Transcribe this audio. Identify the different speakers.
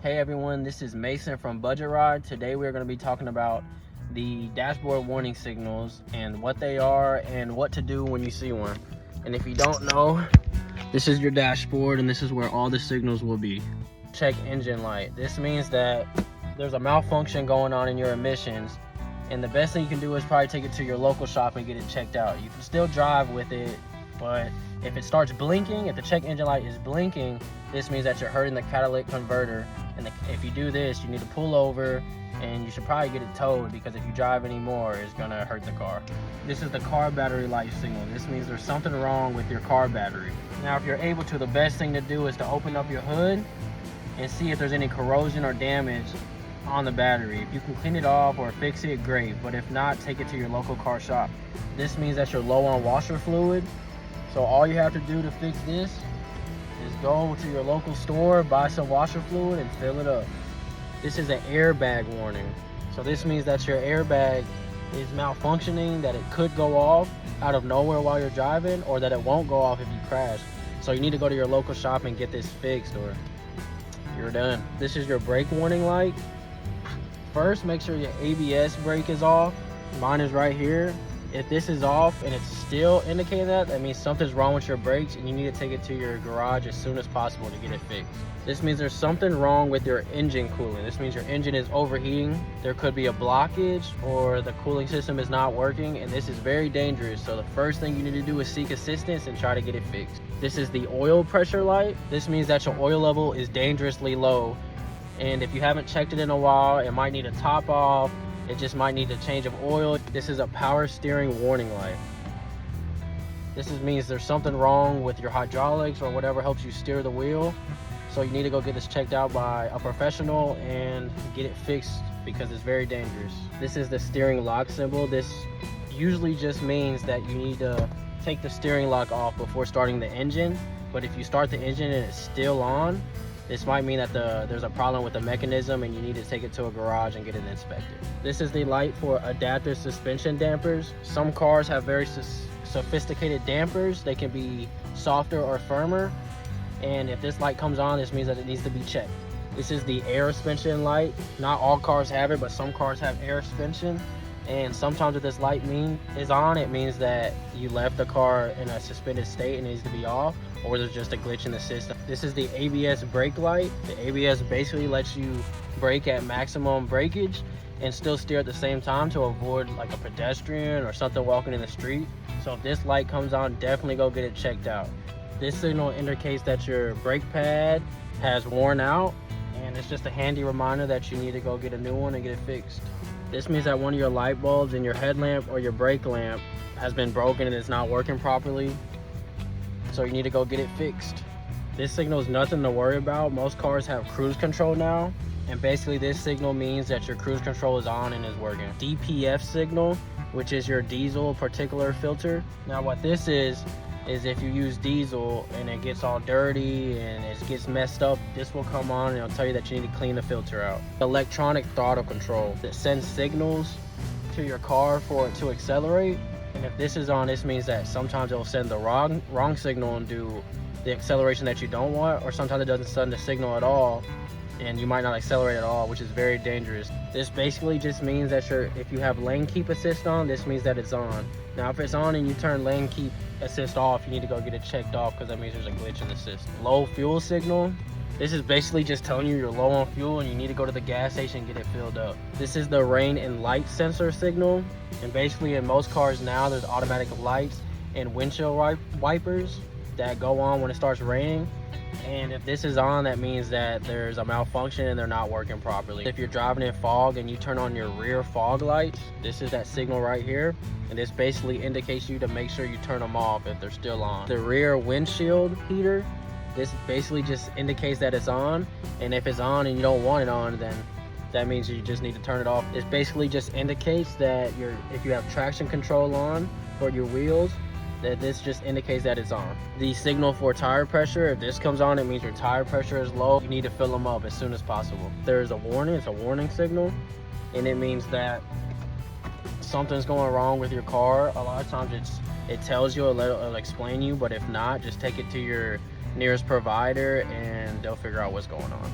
Speaker 1: Hey everyone, this is Mason from Budget Ride. Today we're going to be talking about the dashboard warning signals and what they are and what to do when you see one. And if you don't know, this is your dashboard and this is where all the signals will be. Check engine light. This means that there's a malfunction going on in your emissions, and the best thing you can do is probably take it to your local shop and get it checked out. You can still drive with it, but if it starts blinking, if the check engine light is blinking, this means that you're hurting the catalytic converter. And if you do this, you need to pull over, and you should probably get it towed, because if you drive anymore, it's gonna hurt the car. This is the car battery light signal. This means there's something wrong with your car battery. Now, if you're able to, the best thing to do is to open up your hood and see if there's any corrosion or damage on the battery. If you can clean it off or fix it, great. But if not, take it to your local car shop. This means that you're low on washer fluid. So all you have to do to fix this is go to your local store, buy some washer fluid, and fill it up. This is an airbag warning. So this means that your airbag is malfunctioning, that it could go off out of nowhere while you're driving, or that it won't go off if you crash. So you need to go to your local shop and get this fixed, or you're done. This is your brake warning light. First, make sure your ABS brake is off. Mine is right here. If this is off and it's still indicating that means something's wrong with your brakes, and you need to take it to your garage as soon as possible to get it fixed. This means there's something wrong with your engine cooling. This means your engine is overheating. There could be a blockage, or the cooling system is not working, and this is very dangerous. So the first thing you need to do is seek assistance and try to get it fixed. This is the oil pressure light. This means that your oil level is dangerously low, and if you haven't checked it in a while, it might need a top off. It just might need a change of oil. This is a power steering warning light. This means there's something wrong with your hydraulics or whatever helps you steer the wheel. So you need to go get this checked out by a professional and get it fixed, because it's very dangerous. This is the steering lock symbol. This usually just means that you need to take the steering lock off before starting the engine. But if you start the engine and it's still on, this might mean that there's a problem with the mechanism, and you need to take it to a garage and get it inspected. This is the light for adaptive suspension dampers. Some cars have very sophisticated dampers. They can be softer or firmer. And if this light comes on, this means that it needs to be checked. This is the air suspension light. Not all cars have it, but some cars have air suspension. And sometimes if this light is on, it means that you left the car in a suspended state and it needs to be off, or there's just a glitch in the system. This is the ABS brake light. The ABS basically lets you brake at maximum breakage and still steer at the same time to avoid like a pedestrian or something walking in the street. So if this light comes on, definitely go get it checked out. This signal indicates that your brake pad has worn out, and it's just a handy reminder that you need to go get a new one and get it fixed. This means that one of your light bulbs in your headlamp or your brake lamp has been broken and it's not working properly. So you need to go get it fixed. This signal is nothing to worry about. Most cars have cruise control now. And basically this signal means that your cruise control is on and is working. DPF signal, which is your diesel particulate filter. Now what this is if you use diesel and it gets all dirty and it gets messed up, this will come on and it'll tell you that you need to clean the filter out. Electronic throttle control that sends signals to your car for it to accelerate. And if this is on, this means that sometimes it will send the wrong signal and do the acceleration that you don't want, or sometimes it doesn't send the signal at all and you might not accelerate at all, which is very dangerous. This basically just means that if you have lane keep assist on, this means that it's on. Now if it's on and you turn lane keep assist off, you need to go get it checked off, because that means there's a glitch in the system. Low fuel signal. This is basically just telling you you're low on fuel and you need to go to the gas station and get it filled up. This is the rain and light sensor signal. And basically in most cars now, there's automatic lights and windshield wipers that go on when it starts raining. And if this is on, that means that there's a malfunction and they're not working properly. If you're driving in fog and you turn on your rear fog lights, this is that signal right here. And this basically indicates you to make sure you turn them off if they're still on. The rear windshield heater, this basically just indicates that it's on. And if it's on and you don't want it on, then that means you just need to turn it off. This basically just indicates that if you have traction control on for your wheels, that this just indicates that it's on. The signal for tire pressure, if this comes on, it means your tire pressure is low. You need to fill them up as soon as possible. There's a warning, it's a warning signal, and it means that something's going wrong with your car. A lot of times it tells you, it'll explain you, but if not, just take it to your nearest provider and they'll figure out what's going on.